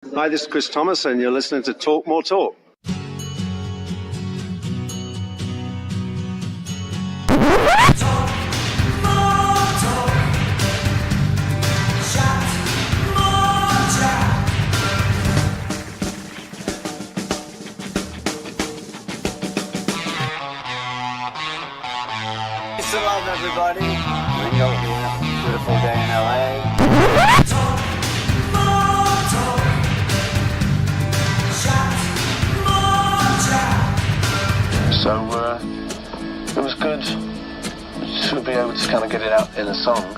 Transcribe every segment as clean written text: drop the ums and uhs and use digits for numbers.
Hi, this is Chris Thomas, and you're listening to Talk More Talk. Peace and love, everybody. Ringo here. Beautiful day in LA. So it was good to be able to kind of get it out in a song.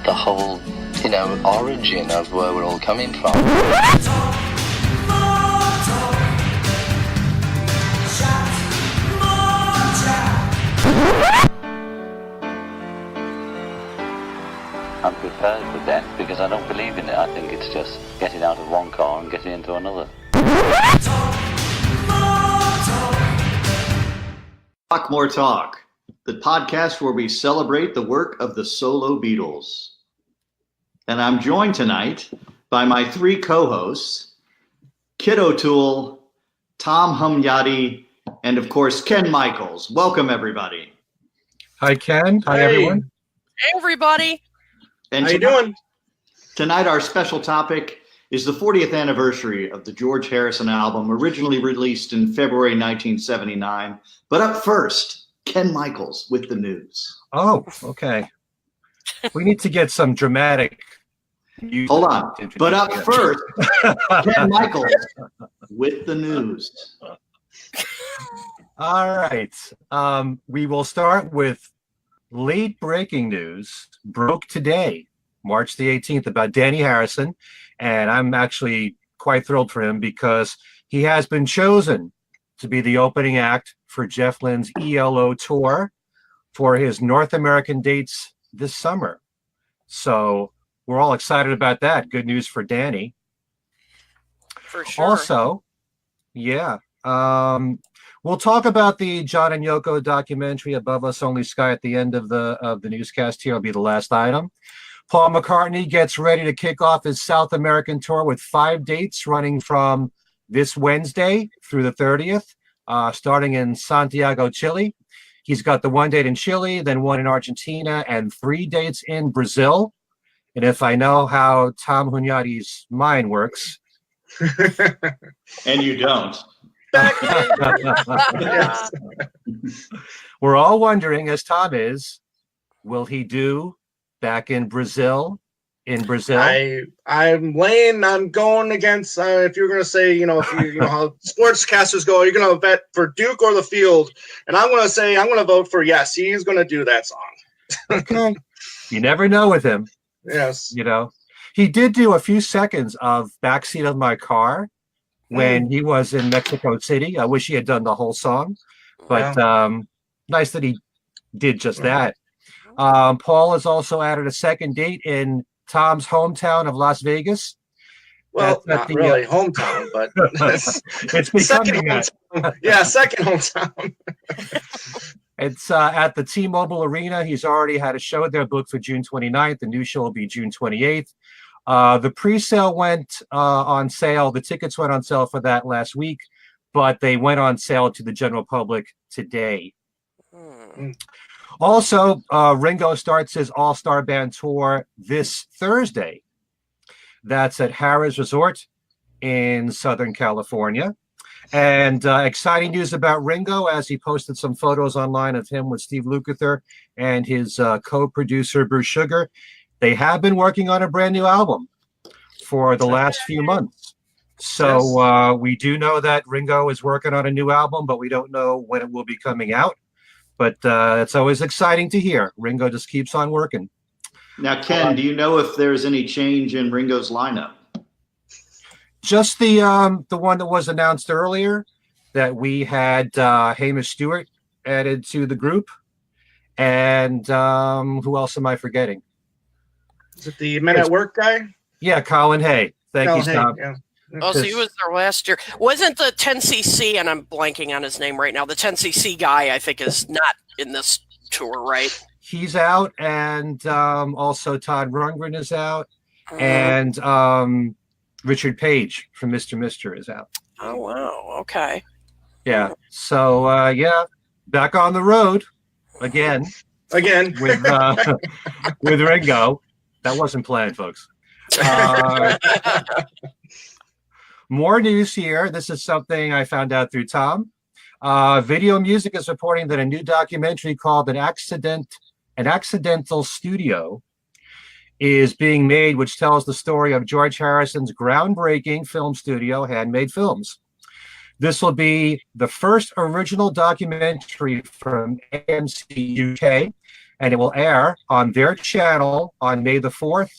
The whole, origin of where we're all coming from. I'm prepared for death because I don't believe in it. I think it's just getting out of one car and getting into another. Talk More Talk, the podcast where we celebrate the work of the solo Beatles. And I'm joined tonight by my three co-hosts, Kid O'Toole, Tom Hunyady, and of course, Ken Michaels. Welcome, everybody. Hi, Ken. Hi, everyone. Hey, everybody. And how you doing? Tonight, our special topic is the 40th anniversary of the George Harrison album, originally released in February 1979. But up first, Ken Michaels with the news. Oh, okay. We need to get some dramatic. Hold on. But up first, Ken Michaels with the news. All right. We will start with late breaking news. Broke today, March the 18th, about Danny Harrison. And I'm actually quite thrilled for him because he has been chosen to be the opening act for Jeff Lynne's ELO tour for his North American dates this summer. So we're all excited about that. Good news for Danny. For sure. Also, yeah. We'll talk about the John and Yoko documentary, Above Us Only Sky, at the end of the newscast here. It'll be the last item. Paul McCartney gets ready to kick off his South American tour with 5 dates running from this Wednesday through the 30th, starting in Santiago, Chile. He's got the 1 date in Chile, then 1 in Argentina, and 3 dates in Brazil. And if I know how Tom Hunyady's mind works. And you don't. Yes. We're all wondering, as Tom is, will he do back in Brazil? I'm going against, if you're going to say, if you know how sportscasters go, you're going to bet for Duke or the field. And I'm going to say, I'm going to vote for yes, he's going to do that song. Okay. You never know with him. Yes. He did do a few seconds of Backseat of My Car when he was in Mexico City. I wish he had done the whole song, but nice that he did just that. Paul has also added a second date in Tom's hometown of Las Vegas. Well, not really hometown, but it's becoming that. Yeah, second hometown. It's at the T-Mobile Arena. He's already had a show there booked for June 29th. The new show will be June 28th. The pre-sale went on sale. The tickets went on sale for that last week, but they went on sale to the general public today. Also, Ringo starts his all-star band tour this Thursday. That's at Harrah's Resort in Southern California. And exciting news about Ringo, as he posted some photos online of him with Steve Lukather and his co-producer Bruce Sugar. They have been working on a brand new album for the last few months. So we do know that Ringo is working on a new album, but we don't know when it will be coming out. But it's always exciting to hear. Ringo just keeps on working. Now, Ken, do you know if there's any change in Ringo's lineup? Just the one that was announced earlier, that we had Hamish Stewart added to the group. And who else am I forgetting? Is it the Men at Work guy? Yeah, Colin Hay. Thank you, Tom. Yeah. Oh, so he was there last year. Wasn't the 10cc, and I'm blanking on his name right now, the 10cc guy, I think, is not in this tour, right? He's out, and also Todd Rundgren is out. and Richard Page from Mr. Mister is out. Oh wow. Okay. Yeah. So yeah, back on the road again Again. with with Ringo. That wasn't planned, folks. More news here. This is something I found out through Tom. Video Music is reporting that a new documentary called An Accidental Studio is being made, which tells the story of George Harrison's groundbreaking film studio, Handmade Films. This will be the first original documentary from AMC UK, and it will air on their channel on May the 4th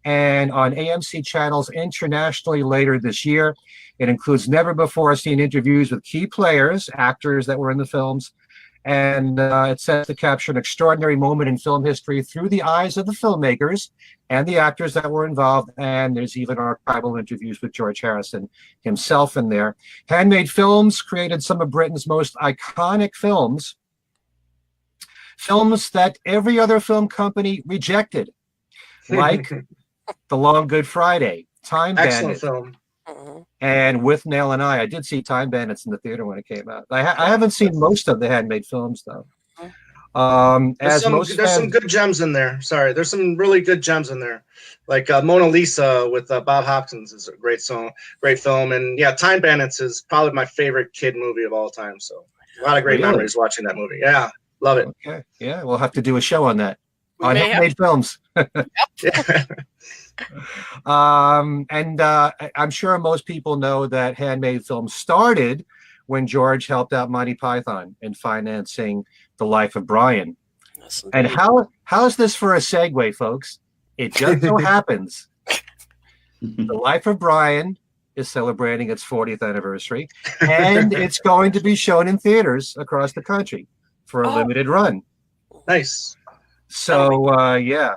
and on AMC channels internationally later this year. It includes never-before-seen interviews with key players, actors that were in the films, and it's set to capture an extraordinary moment in film history through the eyes of the filmmakers and the actors that were involved, and there's even archival interviews with George Harrison himself in there. Handmade Films created some of Britain's most iconic films that every other film company rejected, like The Long Good Friday, Time Excellent Bandit, film. and With Nail and I did see Time Bandits in the theater when it came out. I haven't seen most of the Handmade Films, though. There's some good gems in there. Sorry, there's some really good gems in there, like Mona Lisa with Bob Hopkins is a great song, great film, and yeah, Time Bandits is probably my favorite kid movie of all time. So a lot of great memories watching that movie. Yeah, love it. Okay, yeah, we'll have to do a show on that on Handmade Films. I'm sure most people know that Handmade Films started when George helped out Monty Python in financing The Life of Brian. Yes, and how is this for a segue, folks? It just so happens The Life of Brian is celebrating its 40th anniversary, and it's going to be shown in theaters across the country for a limited run. Nice. So yeah,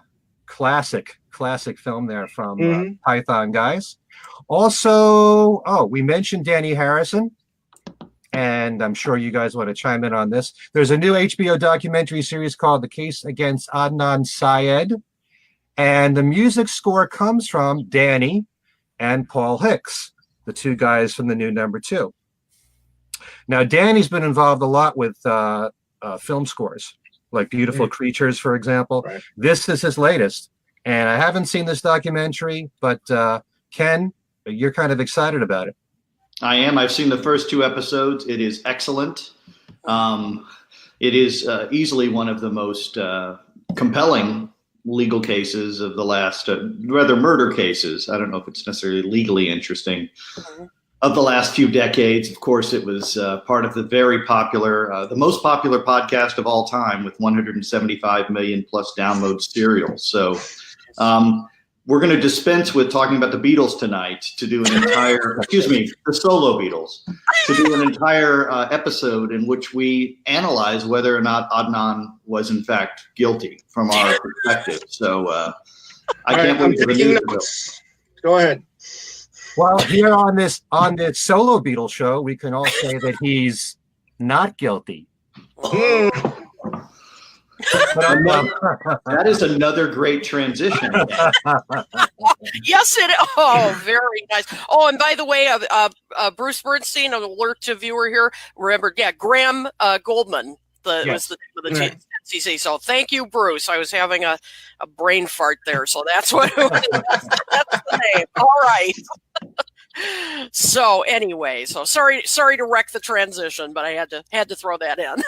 classic film there from Python guys. Also, we mentioned Danny Harrison, and I'm sure you guys want to chime in on this. There's a new HBO documentary series called The Case Against Adnan Syed, and the music score comes from Danny and Paul Hicks, the two guys from the new number 2. Now, Danny's been involved a lot with film scores, like Beautiful Creatures, for example. Right. This is his latest. And I haven't seen this documentary, but Ken, you're kind of excited about it. I am. I've seen the first 2 episodes. It is excellent. It is easily one of the most compelling legal cases of the last, rather murder cases. I don't know if it's necessarily legally interesting. Of the last few decades. Of course, it was part of the very popular, the most popular podcast of all time with 175 million plus download Serial. So we're going to dispense with talking about the Beatles tonight to do an entire, the solo Beatles, to do an entire episode in which we analyze whether or not Adnan was in fact guilty from our perspective. So I can't wait for the news. Go ahead. Well, here on this solo Beatles show, we can all say that he's not guilty. That is another great transition. Yes, very nice. Oh, and by the way, Bruce Bernstein, an alert to viewer here. Remember, Graham Goldman was the name of the TCC. So thank you, Bruce. I was having a brain fart there, so that's what it was. That's the name. All right. So anyway, sorry to wreck the transition, but I had to throw that in.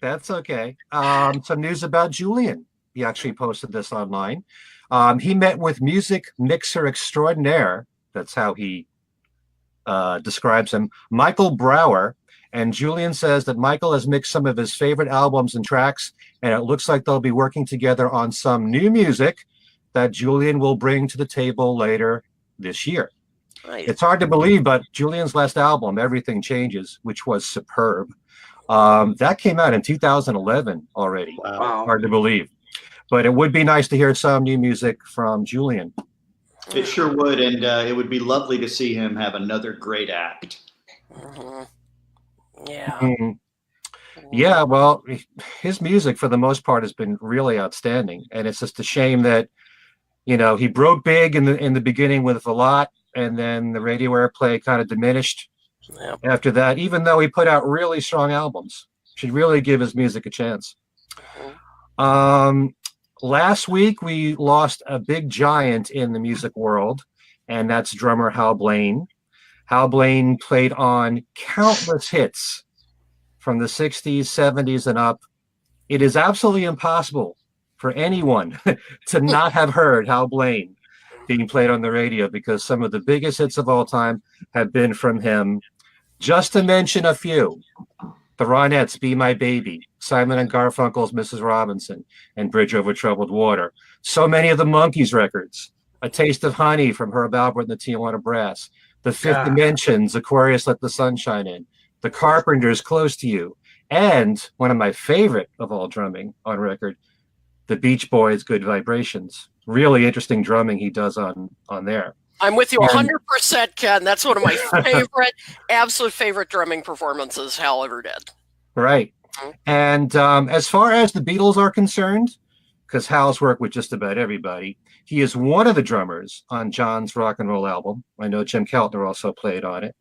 That's okay. Some news about Julian. He actually posted this online. He met with music mixer extraordinaire. That's how he describes him, Michael Brower. And Julian says that Michael has mixed some of his favorite albums and tracks, and it looks like they'll be working together on some new music that Julian will bring to the table later this year. Nice. It's hard to believe, but Julian's last album, Everything Changes, which was superb, that came out in 2011 already. Wow. Hard to believe. But it would be nice to hear some new music from Julian. It sure would, and it would be lovely to see him have another great act. Yeah. Yeah, well, his music for the most part has been really outstanding, and it's just a shame that He broke big in the beginning with a lot, and then the radio airplay kind of diminished after that, even though he put out really strong albums. Should really give his music a chance. Last week, we lost a big giant in the music world, and that's drummer Hal Blaine. Hal Blaine played on countless hits from the 60s, 70s, and up. It is absolutely impossible for anyone to not have heard Hal Blaine being played on the radio, because some of the biggest hits of all time have been from him. Just to mention a few: the Ronettes' Be My Baby, Simon and Garfunkel's Mrs. Robinson, and Bridge Over Troubled Water. So many of the Monkees records: A Taste of Honey from Herb Alpert and the Tijuana Brass, The Fifth Dimensions, Aquarius, Let the Sunshine In, The Carpenters, Close to You, and one of my favorite of all drumming on record, the Beach Boys' Good Vibrations. Really interesting drumming he does on there. I'm with you 100%, Ken. That's one of my absolute favorite drumming performances Hal ever did. Right. And as far as the Beatles are concerned, because Hal's worked with just about everybody, he is one of the drummers on John's rock and roll album. I know Jim Keltner also played on it.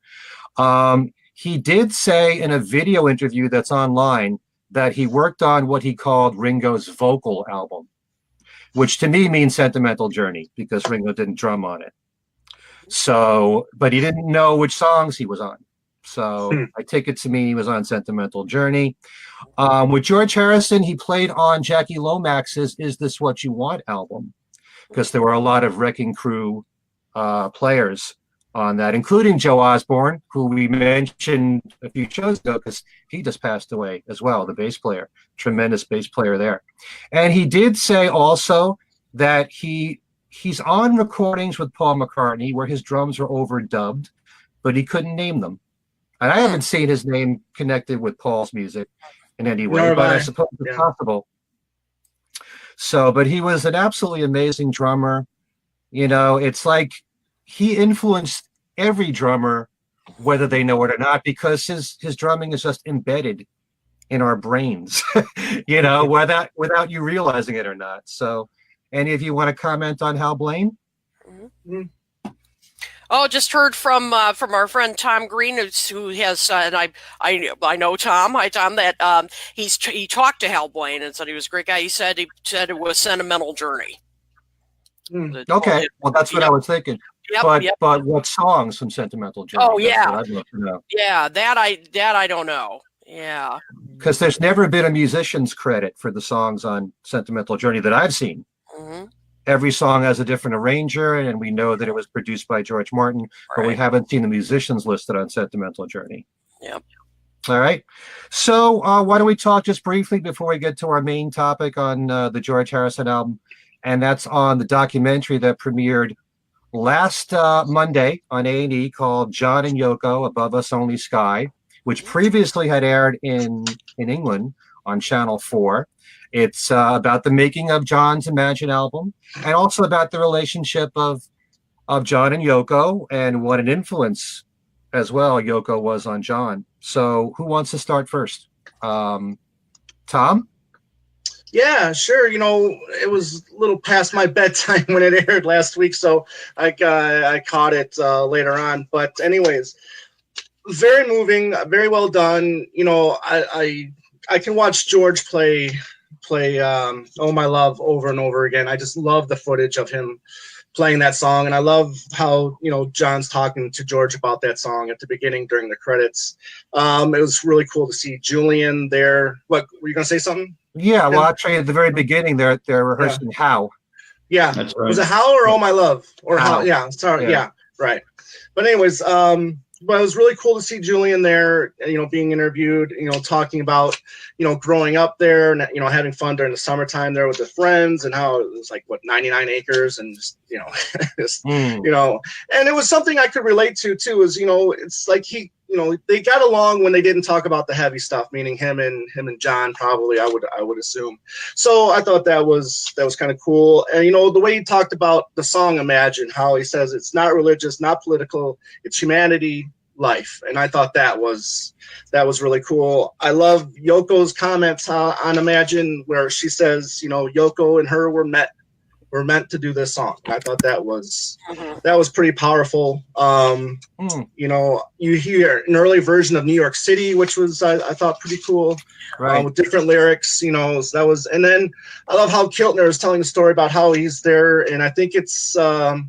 He did say in a video interview that's online that he worked on what he called Ringo's vocal album, which to me means Sentimental Journey, because Ringo didn't drum on it. So, but he didn't know which songs he was on. So I take it to mean he was on Sentimental Journey. With George Harrison, he played on Jackie Lomax's Is This What You Want album, because there were a lot of Wrecking Crew players on that, including Joe Osborne, who we mentioned a few shows ago, because he just passed away as well, the bass player, tremendous bass player there. And he did say also that he's on recordings with Paul McCartney where his drums were overdubbed, but he couldn't name them. And I haven't seen his name connected with Paul's music in any way, but I suppose it's possible. So, but he was an absolutely amazing drummer. It's like he influenced every drummer, whether they know it or not, because his drumming is just embedded in our brains, without you realizing it or not. So, any of you want to comment on Hal Blaine? Mm-hmm. Oh, just heard from our friend Tom Green, who has, and I know Tom. Hi, Tom. That he talked to Hal Blaine and said he was a great guy. He said it was Sentimental Journey. Okay, well that's what I was thinking. But what songs from Sentimental Journey? Oh yeah, I'd love to know. Yeah, that I don't know. Yeah, because there's never been a musician's credit for the songs on Sentimental Journey that I've seen. Mm-hmm. Every song has a different arranger, and we know that it was produced by George Martin, but we haven't seen the musicians listed on Sentimental Journey. Yep. All right. So why don't we talk just briefly before we get to our main topic on the George Harrison album, and that's on the documentary that premiered last Monday on A&E called John and Yoko, Above Us Only Sky, which previously had aired in England on Channel 4. It's about the making of John's Imagine album, and also about the relationship of John and Yoko, and what an influence as well Yoko was on John. So who wants to start first? Tom? Yeah, sure. It was a little past my bedtime when it aired last week, so I caught it later on. But anyways, very moving, very well done. I can watch George play Oh My Love over and over again. I just love the footage of him playing that song, and I love how John's talking to George about that song at the beginning during the credits. It was really cool to see Julian there. What were you gonna say? Something? Yeah, well, actually at the very beginning they're rehearsing How. Yeah, that's right. Was it How or Oh My Love or How? Yeah, sorry. Yeah, right. But anyways, but it was really cool to see Julian there, being interviewed, talking about, growing up there and, having fun during the summertime there with the friends, and how it was like, 99 acres and just, and it was something I could relate to too, is, it's like they got along when they didn't talk about the heavy stuff, meaning him and John, probably, I would assume. So I thought that was kind of cool. And, the way he talked about the song Imagine, how he says it's not religious, not political, it's humanity, life. And I thought that was really cool. I love Yoko's comments on Imagine, where she says, Yoko and her were met were meant to do this song. I thought that was pretty powerful. You know, you hear an early version of New York City, which was I thought pretty cool, right, with different lyrics. You know, so that was, and then I love how Kiltner is telling the story about how he's there, and I think it's I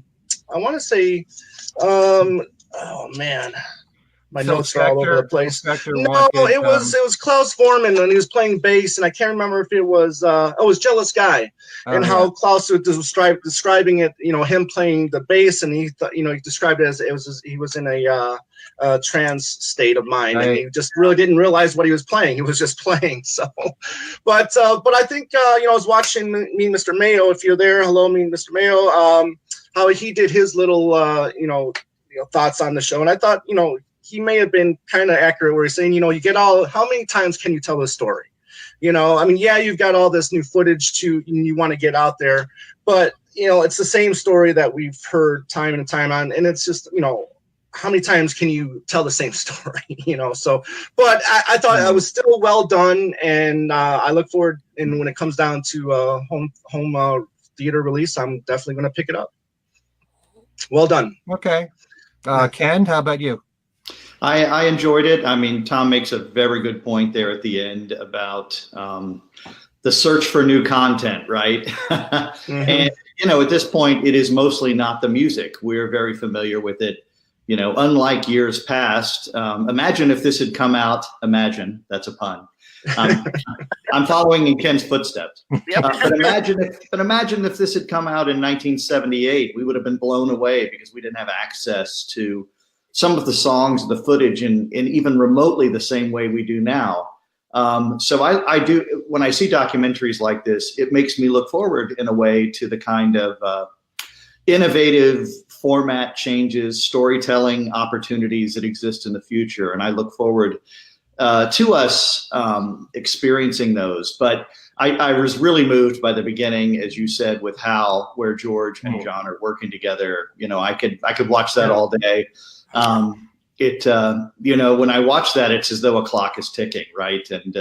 want to say, oh man. My notes are all over the place. No, it was Klaus Voormann, and he was playing bass, and I can't remember if it was it was Jealous Guy, and how Klaus was describing it. You know, him playing the bass, and he thought, you know, he described it as he was in a trance state of mind, and he just really didn't realize what he was playing. He was just playing. So, but I think you know, I was watching Mean Mr. Mayo. If you're there, hello, Mean Mr. Mayo. How he did his little you know thoughts on the show, and I thought, you know, he may have been kind of accurate where he's saying, you know, how many times can you tell this story? You know, I mean, yeah, you've got all this new footage you want to get out there, but, you know, it's the same story that we've heard time and time on. And it's just, you know, how many times can you tell the same story, you know? So, but I thought I was still well done. And I look forward, and when it comes down to home theater release, I'm definitely going to pick it up. Well done. Okay. Ken, how about you? I enjoyed it. I mean, Tom makes a very good point there at the end about the search for new content, right? And, you know, at this point, it is mostly not the music. We're very familiar with it. You know, unlike years past, imagine if this had come out, imagine, that's a pun. I'm following in Ken's footsteps. Yep. But imagine if this had come out in 1978, we would have been blown away because we didn't have access to some of the songs, the footage, in even remotely the same way we do now. So I do, when I see documentaries like this, it makes me look forward in a way to the kind of innovative format changes, storytelling opportunities that exist in the future. And I look forward to us experiencing those. But I was really moved by the beginning, as you said, with Hal, where George and John are working together. You know, I could watch that all day. You know, when I watch that, it's as though a clock is ticking, right? And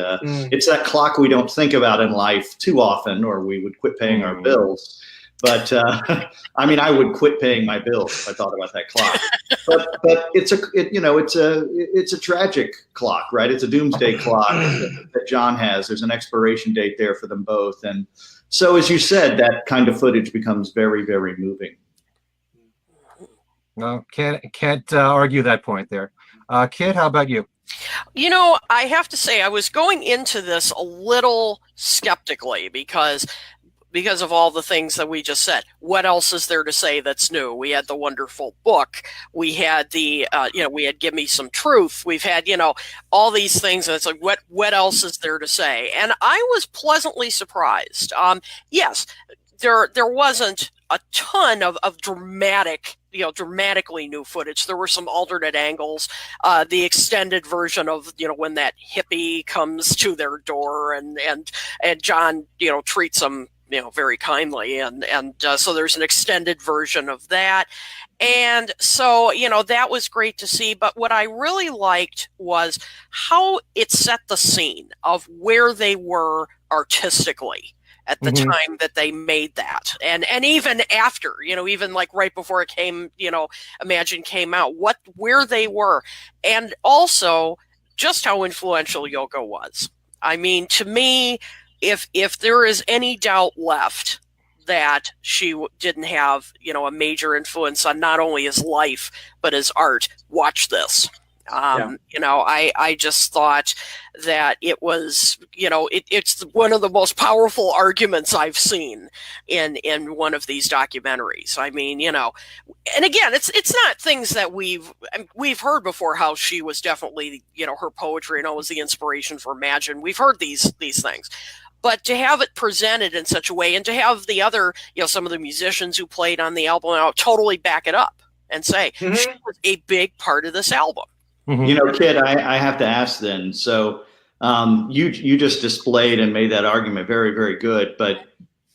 it's that clock we don't think about in life too often, or we would quit paying our bills. But I mean, I would quit paying my bills if I thought about that clock. But it's a tragic clock, right? It's a doomsday clock that John has. There's an expiration date there for them both, and so as you said, that kind of footage becomes very, very moving. No, can't argue that point there. Kid, how about you? You know, I have to say I was going into this a little skeptically because of all the things that we just said. What else is there to say that's new? We had the wonderful book. We had the, we had Give Me Some Truth. We've had, you know, all these things. And it's like, what else is there to say? And I was pleasantly surprised. Yes, there wasn't a ton of dramatic, you know, dramatically new footage. There were some alternate angles, the extended version of, you know, when that hippie comes to their door and John, you know, treats them, you know, very kindly. And so there's an extended version of that. And so, you know, that was great to see. But what I really liked was how it set the scene of where they were artistically at the time that they made that. And even after, you know, even like right before it came, you know, Imagine came out, where they were. And also just how influential Yoko was. I mean, to me, if there is any doubt left that she didn't have, you know, a major influence on not only his life, but his art, watch this. You know, I just thought that it was, you know, it's one of the most powerful arguments I've seen in one of these documentaries. I mean, you know, and again, it's not things that we've heard before, how she was definitely, you know, her poetry and all was the inspiration for Imagine. We've heard these things. But to have it presented in such a way, and to have the other, you know, some of the musicians who played on the album now totally back it up and say she was a big part of this album. You know, Kid, I have to ask then. So you just displayed and made that argument very, very good. But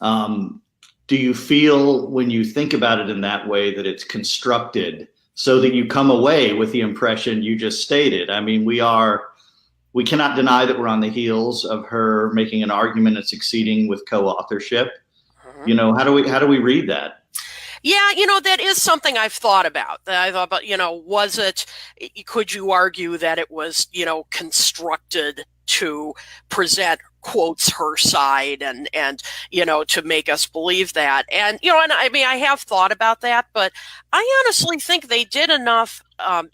do you feel, when you think about it in that way, that it's constructed so that you come away with the impression you just stated? I mean, we cannot deny that we're on the heels of her making an argument and succeeding with co-authorship. You know, how do we read that? Yeah, that is something I've thought about. I thought about, could you argue that it was, constructed to present quotes her side and to make us believe that. And I mean, I have thought about that, but I honestly think they did enough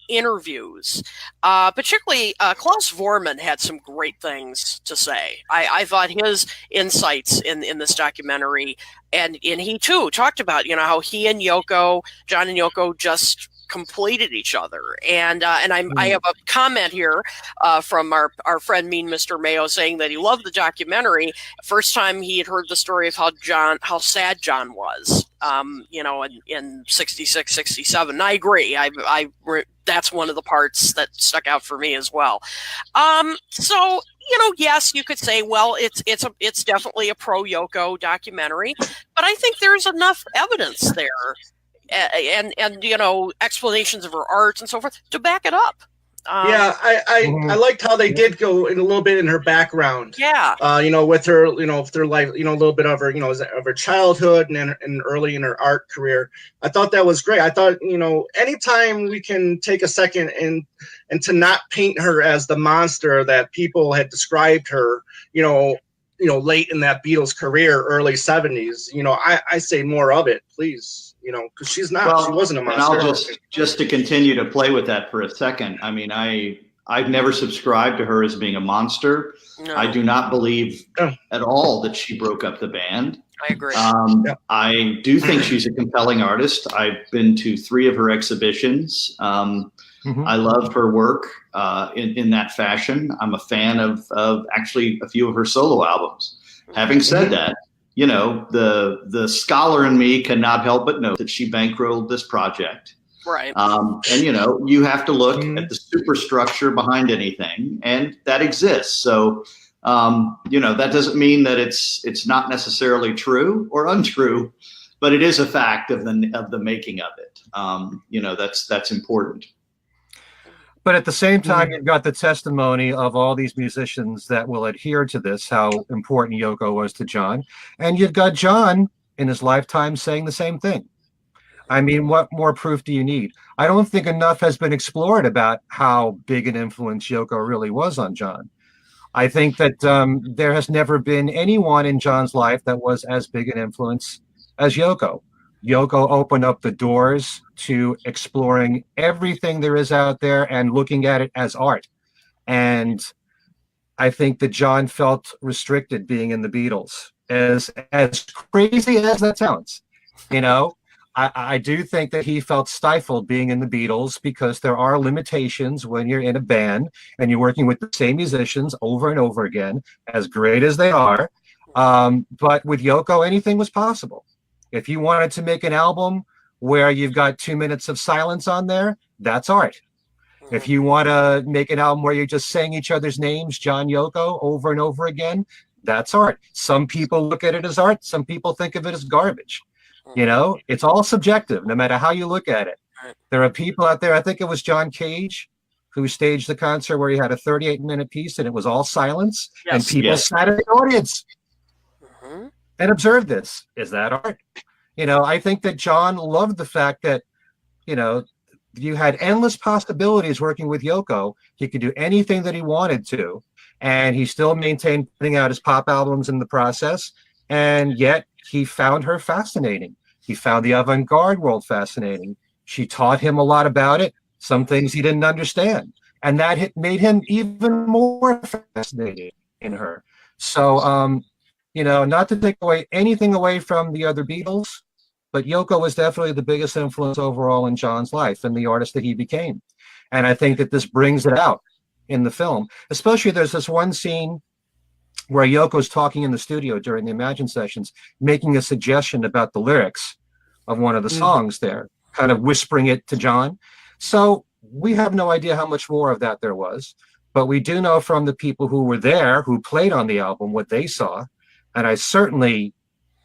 interviews, particularly Klaus Vormann had some great things to say. I thought his insights in this documentary, and he too talked about how he and John and Yoko just completed each other. And I have a comment here from our friend Mean Mr. Mayo saying that he loved the documentary. First time he had heard the story of how sad John was, in 66, 67. And I agree. That's one of the parts that stuck out for me as well. So, yes, you could say, well, it's definitely a pro Yoko documentary, but I think there's enough evidence there and explanations of her art and so forth to back it up. I liked how they did go in a little bit in her background. Yeah. With her, with their life, a little bit of her, of her childhood and early in her art career. I thought that was great. I thought, anytime we can take a second and to not paint her as the monster that people had described her, late in that Beatles career, early 70s, I say more of it, please. Because she's not. Well, she wasn't a monster. And I'll just to continue to play with that for a second. I mean, I've never subscribed to her as being a monster. No. I do not believe at all that she broke up the band. I agree. I do think she's a compelling artist. I've been to 3 of her exhibitions. I love her work in that fashion. I'm a fan of actually a few of her solo albums. Having said that, the scholar in me cannot help but note that she bankrolled this project. Right. And, you have to look at the superstructure behind anything, and that exists. So, that doesn't mean that it's not necessarily true or untrue, but it is a fact of the making of it. That's important. But at the same time, you've got the testimony of all these musicians that will adhere to this, how important Yoko was to John. And you've got John in his lifetime saying the same thing. I mean, what more proof do you need? I don't think enough has been explored about how big an influence Yoko really was on John. I think that there has never been anyone in John's life that was as big an influence as Yoko. Yoko opened up the doors to exploring everything there is out there and looking at it as art. And I think that John felt restricted being in the Beatles, as crazy as that sounds. I do think that he felt stifled being in the Beatles because there are limitations when you're in a band and you're working with the same musicians over and over again, as great as they are. But with Yoko, anything was possible. If you wanted to make an album where you've got 2 minutes of silence on there, that's art. If you want to make an album where you're just saying each other's names, John, Yoko, over and over again, that's art. Some people look at it as art. Some people think of it as garbage. It's all subjective, no matter how you look at it. There are people out there, I think it was John Cage, who staged the concert where he had a 38-minute piece and it was all silence. Yes, and people sat in the audience and observed this. Is that art? I think that John loved the fact that, you had endless possibilities working with Yoko. He could do anything that he wanted to, and he still maintained putting out his pop albums in the process. And yet he found her fascinating. He found the avant-garde world fascinating. She taught him a lot about it, some things he didn't understand. And that made him even more fascinated in her. So, not to take anything away from the other Beatles, but Yoko was definitely the biggest influence overall in John's life and the artist that he became. And I think that this brings it out in the film. Especially there's this one scene where Yoko's talking in the studio during the Imagine sessions, making a suggestion about the lyrics of one of the songs there, kind of whispering it to John. So we have no idea how much more of that there was, but we do know from the people who were there, who played on the album, what they saw. And I certainly,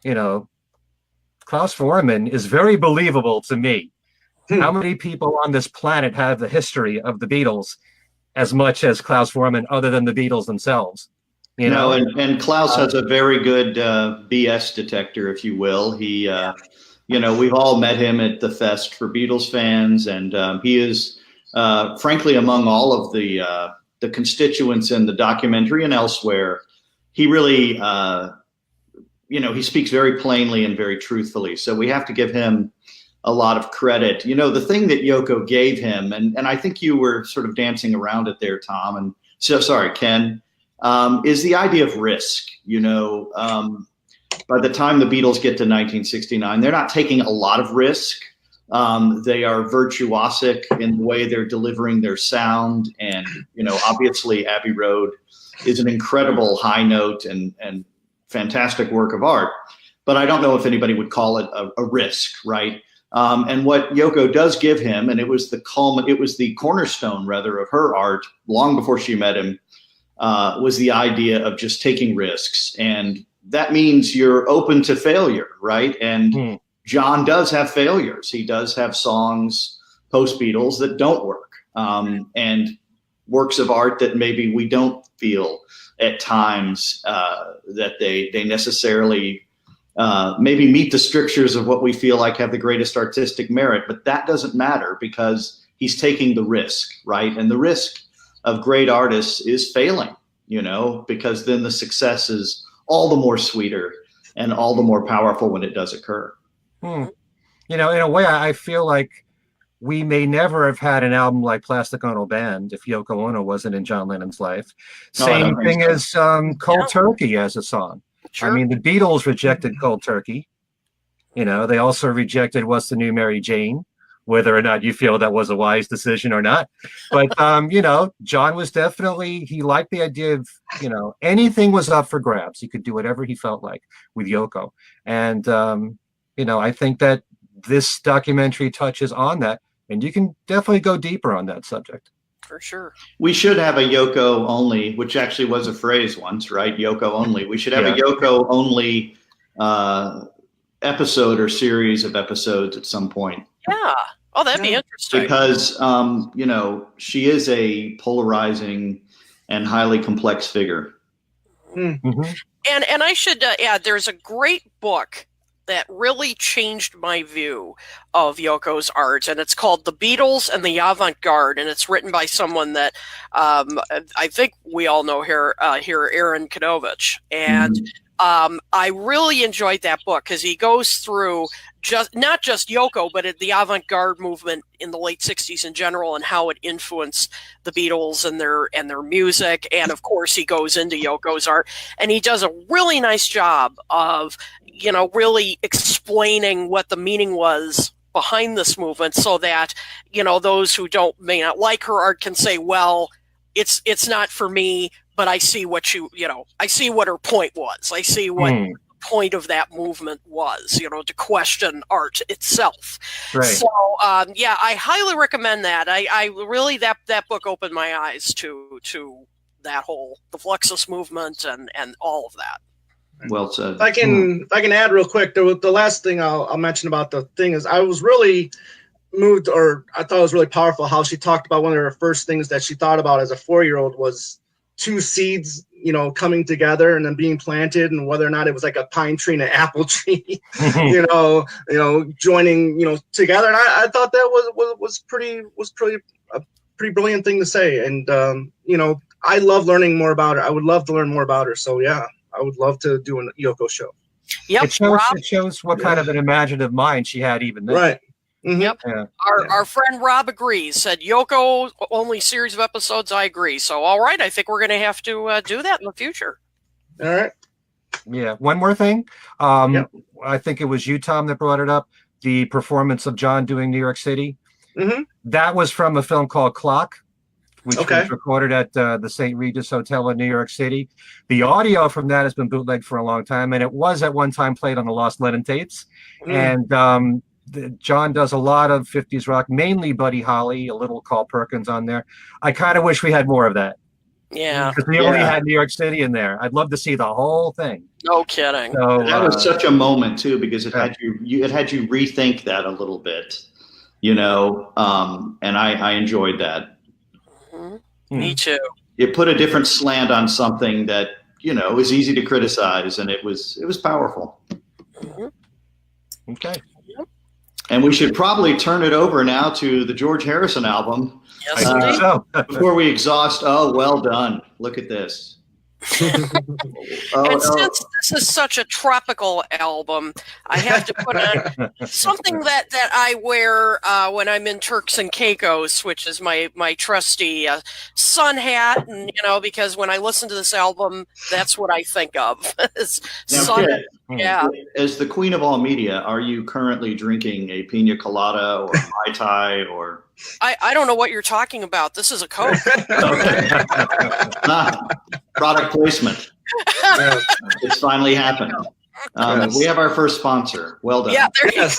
Klaus Vormann is very believable to me. How many people on this planet have the history of the Beatles as much as Klaus Vormann, other than the Beatles themselves? You know, and Klaus has a very good BS detector, if you will. He, we've all met him at the fest for Beatles fans, and he is, frankly, among all of the constituents in the documentary and elsewhere, he really, he speaks very plainly and very truthfully. So we have to give him a lot of credit. The thing that Yoko gave him, and I think you were sort of dancing around it there, Tom, and so sorry, Ken. Is the idea of risk. By the time the Beatles get to 1969, they're not taking a lot of risk. They are virtuosic in the way they're delivering their sound. And, obviously Abbey Road is an incredible high note and fantastic work of art. But I don't know if anybody would call it a risk, right? And what Yoko does give him, and it was the cornerstone, rather, of her art long before she met him, was the idea of just taking risks. And that means you're open to failure, right? And John does have failures. He does have songs post-Beatles that don't work, and works of art that maybe we don't feel at times that they necessarily maybe meet the strictures of what we feel like have the greatest artistic merit. But that doesn't matter because he's taking the risk, right? And the risk of great artists is failing, because then the success is all the more sweeter and all the more powerful when it does occur. In a way, I feel like we may never have had an album like Plastic Ono Band if Yoko Ono wasn't in John Lennon's life. Same thing as Cold Turkey as a song. Sure. I mean, the Beatles rejected Cold Turkey. They also rejected What's the New Mary Jane, whether or not you feel that was a wise decision or not. But, John was definitely, he liked the idea of, anything was up for grabs. He could do whatever he felt like with Yoko. And, I think that this documentary touches on that, and you can definitely go deeper on that subject. For sure. We should have a Yoko only, which actually was a phrase once, right? Yoko only. We should have a Yoko only episode or series of episodes at some point. Yeah. Oh, that'd be interesting. Because, she is a polarizing and highly complex figure. Mm-hmm. And I should add, there's a great book that really changed my view of Yoko's art, and it's called The Beatles and the Avant-Garde, and it's written by someone that I think we all know here, Aaron Kadovich. And I really enjoyed that book because he goes through not just Yoko, but the avant-garde movement in the late 60s in general and how it influenced the Beatles and their music. And of course, he goes into Yoko's art, and he does a really nice job of, really explaining what the meaning was behind this movement so that, those who may not like her art can say, well, it's not for me, but I see what I see what her point was. I see what the point of that movement was, to question art itself. Right. So, I highly recommend that. I really, that book opened my eyes to that the Fluxus movement and all of that. Well said. If I can add real quick, the last thing I'll mention about the thing is I was really moved, or I thought it was really powerful how she talked about one of her first things that she thought about as a 4-year-old was two seeds, coming together and then being planted, and whether or not it was like a pine tree and an apple tree, joining, together. And I thought that was a pretty brilliant thing to say. And, I love learning more about her. I would love to learn more about her. So yeah, I would love to do a Yoko show. Yep. It shows what kind of an imaginative mind she had even then. Right. Mm-hmm. Yep. Yeah. Our friend Rob agrees. Said Yoko only series of episodes. I agree. So all right, I think we're going to have to do that in the future. All right. Yeah. One more thing. I think it was you, Tom, that brought it up. The performance of John doing New York City. Mm-hmm. That was from a film called Clock, which was recorded at the St. Regis Hotel in New York City. The audio from that has been bootlegged for a long time, and it was at one time played on the Lost Lennon tapes. And John does a lot of 50s rock, mainly Buddy Holly, a little Carl Perkins on there. I kind of wish we had more of that. Yeah. Because we only had New York City in there. I'd love to see the whole thing. No kidding. So, that was such a moment, too, because it had you rethink that a little bit, and I enjoyed that. Mm-hmm. Me too. It put a different slant on something that is easy to criticize, and it was powerful. Mm-hmm. Okay. And we should probably turn it over now to the George Harrison album. Yes, indeed. So. Before we exhaust. Oh, well done. Look at this. And since this is such a tropical album, I have to put on something that I wear when I'm in Turks and Caicos, which is my trusty sun hat, and because when I listen to this album, that's what I think of. Sun. Kit, Yeah. As the queen of all media, are you currently drinking a pina colada or a Mai Tai or? I don't know what you're talking about. This is a Coke. Product placement. It's finally happened. We have our first sponsor. Well done. Yeah, there you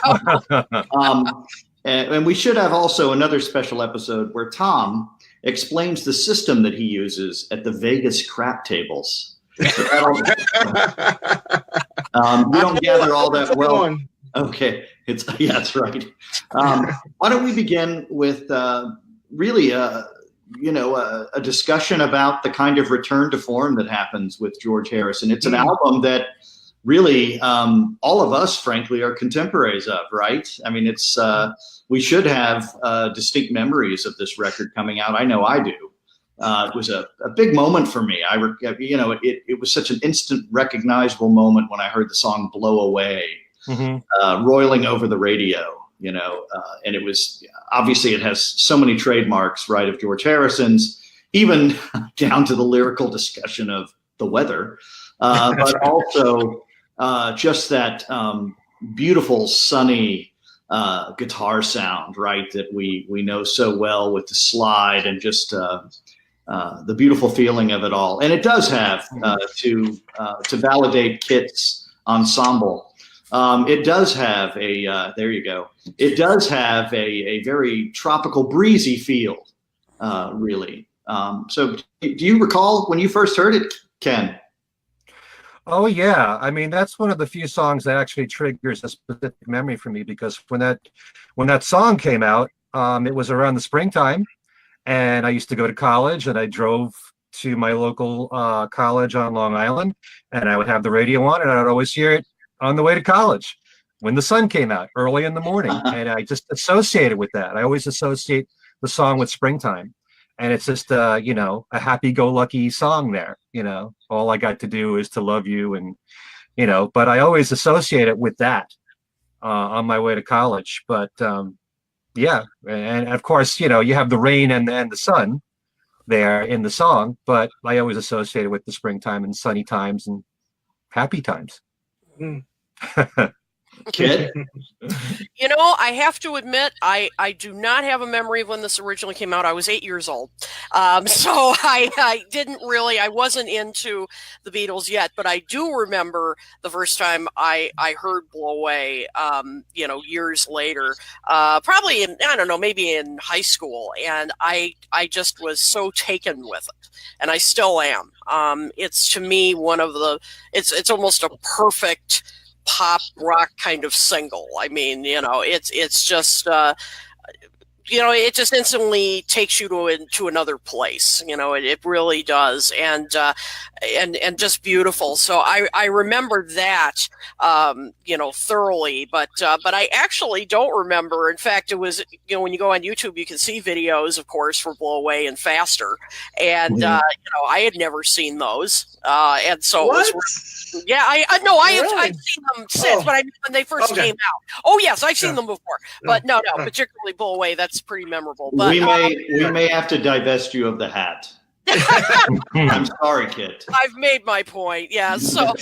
go. And we should have also another special episode where Tom explains the system that he uses at the Vegas crap tables. So we don't gather all that well. Okay, that's right. Why don't we begin with really a discussion about the kind of return to form that happens with George Harrison. It's an album that really all of us, frankly, are contemporaries of, right? I mean, it's we should have distinct memories of this record coming out. I know I do. It was a big moment for me. It was such an instant recognizable moment when I heard the song "Blow Away." Mm-hmm. Roiling over the radio, and it was obviously it has so many trademarks, right, of George Harrison's, even down to the lyrical discussion of the weather, but also just that beautiful, sunny guitar sound, right, that we know so well with the slide and just the beautiful feeling of it all. And it does have to validate Kit's ensemble. It does have there you go. It does have a very tropical, breezy feel, really. So do you recall when you first heard it, Ken? Oh, yeah. I mean, that's one of the few songs that actually triggers a specific memory for me, because when that song came out, it was around the springtime, and I used to go to college, and I drove to my local college on Long Island, and I would have the radio on, and I would always hear it on the way to college when the sun came out early in the morning. And I just associated with that. I always associate the song with springtime. And it's just, a happy-go-lucky song there. All I got to do is to love you. And, but I always associate it with that on my way to college. But, yeah. And of course, you have the rain and the sun there in the song. But I always associate it with the springtime and sunny times and happy times. Kid? I have to admit, I do not have a memory of when this originally came out. I was 8 years old. So I didn't really, I wasn't into the Beatles yet, but I do remember the first time I heard Blow Away, years later, probably maybe in high school. And I just was so taken with it. And I still am. It's to me one of it's almost a perfect pop rock kind of single. I mean, it's just it just instantly takes you to another place. It really does, and just beautiful. So I remember that thoroughly, but I actually don't remember. In fact, it was when you go on YouTube, you can see videos, of course, for Blow Away and Faster, and I had never seen those, and so what? It was. Yeah, I've seen them since, but I mean when they first came out. Oh yes, I've seen them before, but no, particularly Blow Away. That's pretty memorable. But we may have to divest you of the hat. I'm sorry, Kit. I've made my point. Yeah. So,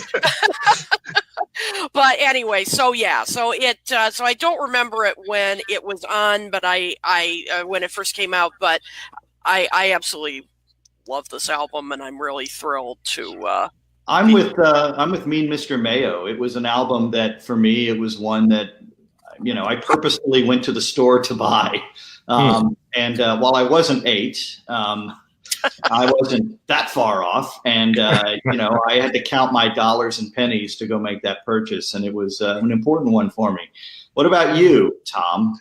but anyway, so I don't remember it when it was on, but I when it first came out, but I absolutely love this album, and I'm really thrilled to. I'm with Mean Mr. Mayo. It was an album that, for me, it was one that, I purposely went to the store to buy. And while I wasn't 8, I wasn't that far off. And, I had to count my dollars and pennies to go make that purchase. And it was an important one for me. What about you, Tom?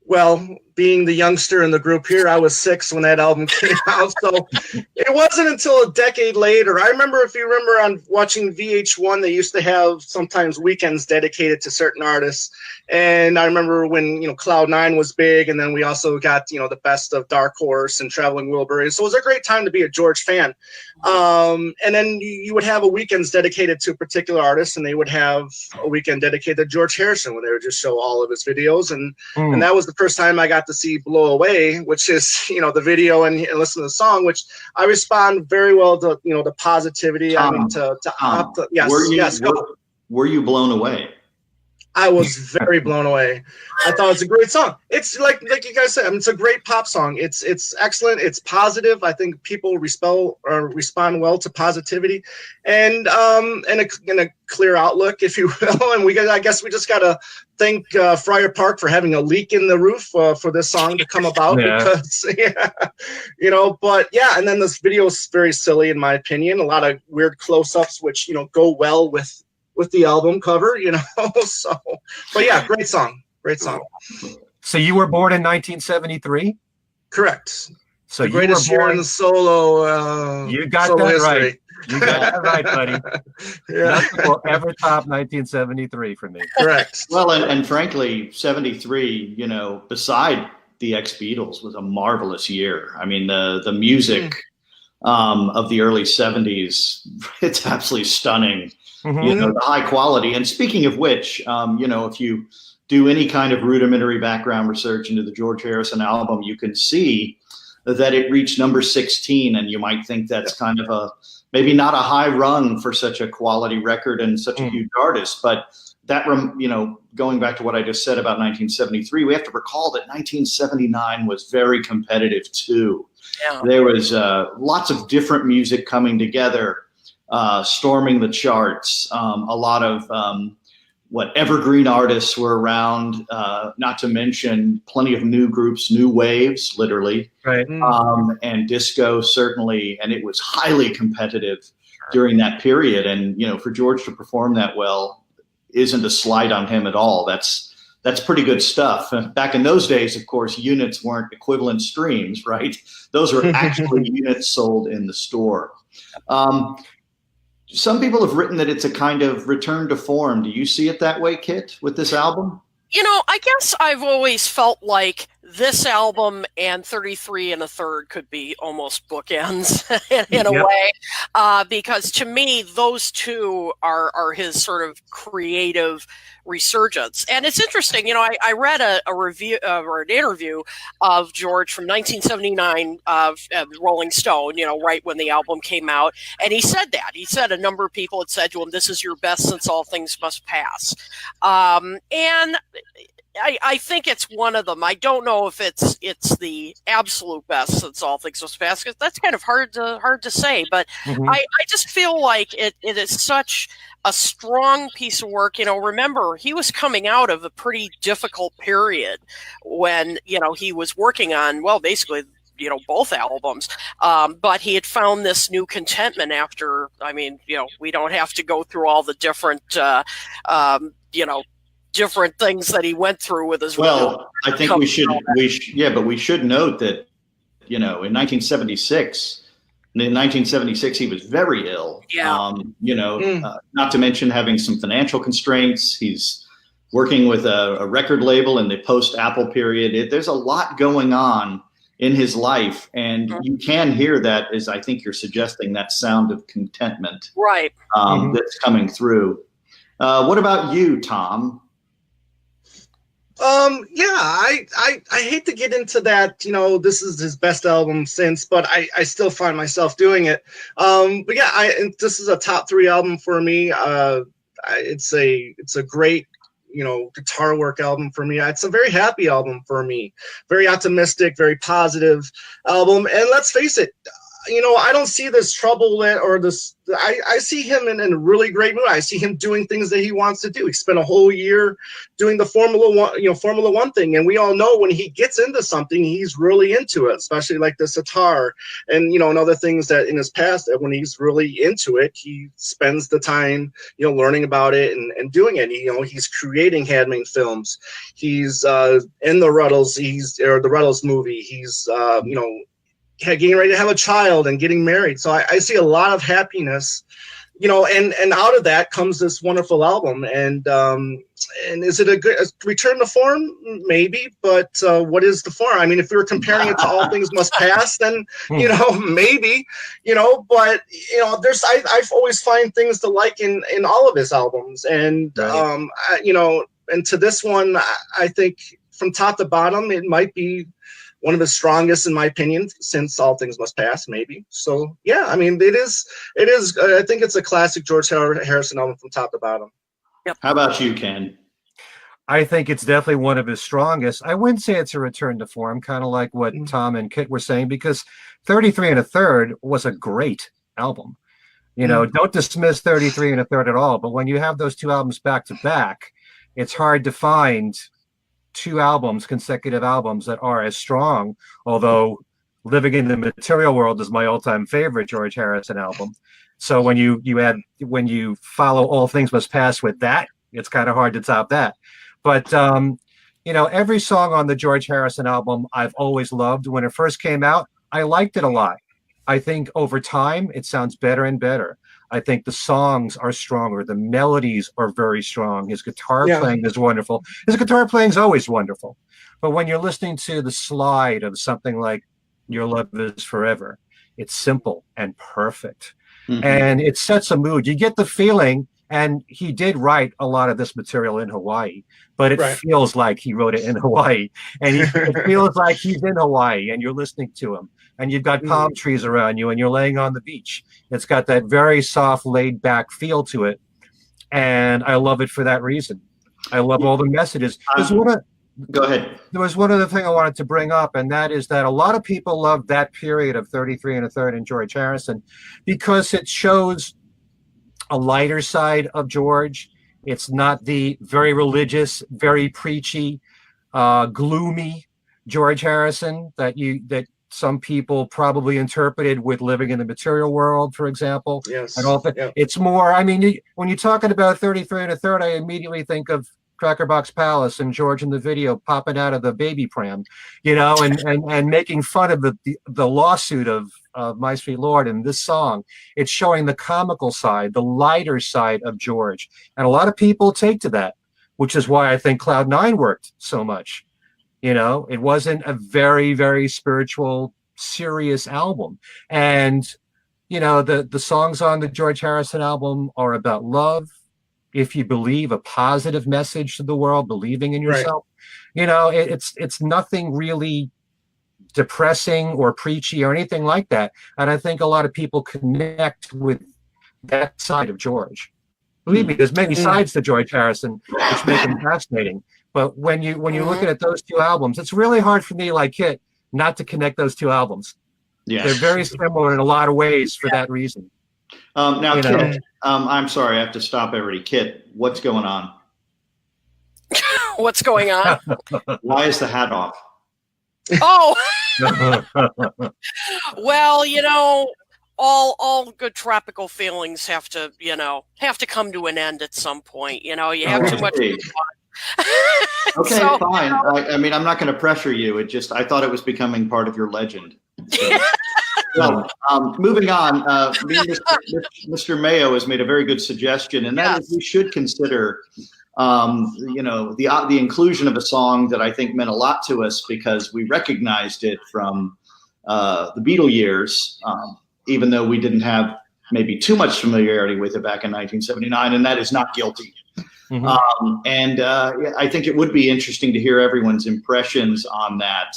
Well, being the youngster in the group here, I was 6 when that album came out. So it wasn't until a decade later. I remember, if you remember on watching VH1, they used to have sometimes weekends dedicated to certain artists. And I remember when, Cloud 9 was big, and then we also got, the best of Dark Horse and Traveling Wilburys. So it was a great time to be a George fan. And then you would have a weekends dedicated to a particular artist, and they would have a weekend dedicated to George Harrison, where they would just show all of his videos. And that was the first time I got to see Blow Away, which is, the video and listen to the song, which I respond very well to, the positivity. Yes. Were you blown away? I was very blown away. I thought it's a great song. It's like you guys said, it's a great pop song. It's excellent. It's positive. I think people respond well to positivity, and a clear outlook, if you will. And I guess we just gotta thank Friar Park for having a leak in the roof for this song to come about. Because But yeah, and then this video is very silly in my opinion. A lot of weird close-ups, which go well with the album cover, so, but yeah, great song. So you were born in 1973? Correct. So the greatest year in the solo. You got solo that history. right. You got that right, buddy. Yeah. Nothing will ever top 1973 for me. Correct. Well, and frankly, 73, beside the ex-Beatles, was a marvelous year. I mean, the music of the early 70s, it's absolutely stunning. The high quality. And speaking of which, if you do any kind of rudimentary background research into the George Harrison album, you can see that it reached number 16. And you might think that's kind of maybe not a high rung for such a quality record and such a huge artist. But that, going back to what I just said about 1973, we have to recall that 1979 was very competitive too. Yeah. There was lots of different music coming together. Storming the charts. A lot of evergreen artists were around, not to mention plenty of new groups, new waves, literally, right? And disco, certainly. And it was highly competitive during that period. And, for George to perform that well isn't a slight on him at all. That's pretty good stuff. Back in those days, of course, units weren't equivalent streams, right? Those were actually units sold in the store. Some people have written that it's a kind of return to form. Do you see it that way, Kit, with this album? I guess I've always felt like this album and 33 1/3 could be almost bookends in a way, because to me, those two are his sort of creative resurgence. And it's interesting, I read a review or an interview of George from 1979 of Rolling Stone, right when the album came out. And he said that. He said a number of people had said to him, "This is your best since All Things Must Pass." And I think it's one of them. I don't know if it's the absolute best since All Things Must Pass, because that's kind of hard to say. But I just feel like it is such a strong piece of work. Remember, he was coming out of a pretty difficult period when, he was working on, basically, both albums. But he had found this new contentment after, we don't have to go through all the different, different things that he went through with his. Well, I think we should note that, in 1976, he was very ill. Yeah. Not to mention having some financial constraints. He's working with a record label in the post-Apple period. There's a lot going on in his life, and you can hear that, as I think you're suggesting, that sound of contentment, right? That's coming through. What about you, Tom? I hate to get into that, this is his best album since, but I still find myself doing it. But yeah, this is a top 3 album for me. It's a great, guitar work album for me. It's a very happy album for me, very optimistic, very positive album. And let's face it, I don't see this trouble or this. I see him in a really great mood. I see him doing things that he wants to do. He spent a whole year doing the Formula One thing, and we all know when he gets into something, he's really into it. Especially like the sitar, and other things that in his past, that when he's really into it, he spends the time, learning about it and doing it. He's creating handmade films. He's in the Ruddles. The Ruddles movie. He's getting ready to have a child and getting married. So I see a lot of happiness, and out of that comes this wonderful album. And is it a return to form? Maybe, but what is the form? I mean, if we were comparing it to All Things Must Pass, then, maybe, but, I always find things to like in all of his albums. And, right. And to this one, I think from top to bottom, it might be one of the strongest, in my opinion, since All Things Must Pass, maybe. So, yeah, I mean, it is. I think it's a classic George Harrison album from top to bottom. Yep. How about you, Ken? I think it's definitely one of his strongest. I wouldn't say it's a return to form, kind of like what Tom and Kit were saying, because 33 1/3 was a great album. Don't dismiss 33 1/3 at all, but when you have those two albums back to back, it's hard to find two consecutive albums that are as strong, although Living in the Material World is my all-time favorite George Harrison album. So when you follow All Things Must Pass with that, it's kind of hard to top that. But every song on the George Harrison album I've always loved. When it first came out, I liked it a lot. I think over time it sounds better and better. I think the songs are stronger. The melodies are very strong. His guitar playing is wonderful. His guitar playing is always wonderful. But when you're listening to the slide of something like Your Love Is Forever, it's simple and perfect. Mm-hmm. And it sets a mood. You get the feeling, and he did write a lot of this material in Hawaii, but it feels like he wrote it in Hawaii. And it feels like he's in Hawaii and you're listening to him. And you've got palm trees around you and you're laying on the beach. It's got that very soft, laid back feel to it. And I love it for that reason. I love all the messages. Go ahead. There was one other thing I wanted to bring up, and that is that a lot of people love that period of 33 1/3 and George Harrison because it shows a lighter side of George. It's not the very religious, very preachy, gloomy George Harrison that some people probably interpreted with Living in the Material World, for example. Yes. It's more, when you're talking about 33 1/3, I immediately think of Cracker Box Palace and George in the video popping out of the baby pram, and making fun of the lawsuit of My Sweet Lord and this song. It's showing the comical side, the lighter side of George. And a lot of people take to that, which is why I think Cloud 9 worked so much. It wasn't a very, very spiritual, serious album. And, the songs on the George Harrison album are about love. If you believe, a positive message to the world, believing in yourself, it's nothing really depressing or preachy or anything like that. And I think a lot of people connect with that side of George. Believe me, there's many sides to George Harrison, which make him fascinating. But when you're looking at those two albums, it's really hard for me, like Kit, not to connect those two albums. Yeah, they're very similar in a lot of ways for that reason. Now, Kit, I'm sorry, I have to stop everybody. Kit, what's going on? What's going on? Why is the hat off? Oh, well, all good tropical feelings have to come to an end at some point. You have too much fun. Okay, fine. I'm not going to pressure you. I thought it was becoming part of your legend. So, moving on, Mr. Mayo has made a very good suggestion, and that is we should consider, the inclusion of a song that I think meant a lot to us because we recognized it from the Beatle years, even though we didn't have maybe too much familiarity with it back in 1979, and that is Not Guilty. Mm-hmm. I think it would be interesting to hear everyone's impressions on that.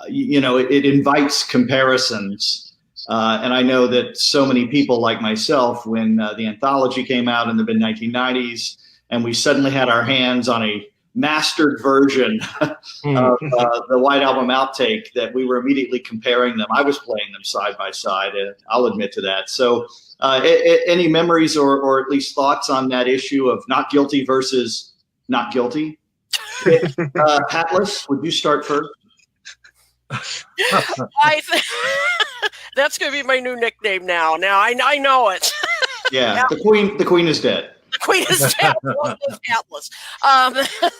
It invites comparisons. And I know that so many people like myself, when the anthology came out in the mid-1990s, and we suddenly had our hands on a mastered version of the White Album outtake that we were immediately comparing them. I was playing them side by side, and I'll admit to that. So any memories or at least thoughts on that issue of Not Guilty versus Not Guilty? Atlas, would you start first? I think that's going to be my new nickname now. Now I know it. Yeah, the queen is dead. The queen is dead. Atlas.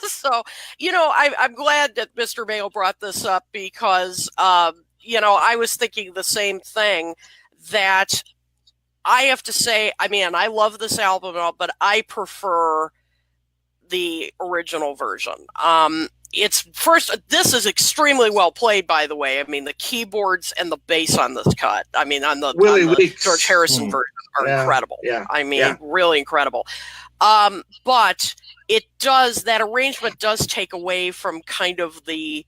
So, I'm glad that Mr. Mayo brought this up because, I was thinking the same thing, that I have to say, I love this album, but I prefer the original version. This is extremely well played, by the way. The keyboards and the bass on this cut, on the George Harrison version are incredible. Yeah. Really incredible. But that arrangement does take away from kind of the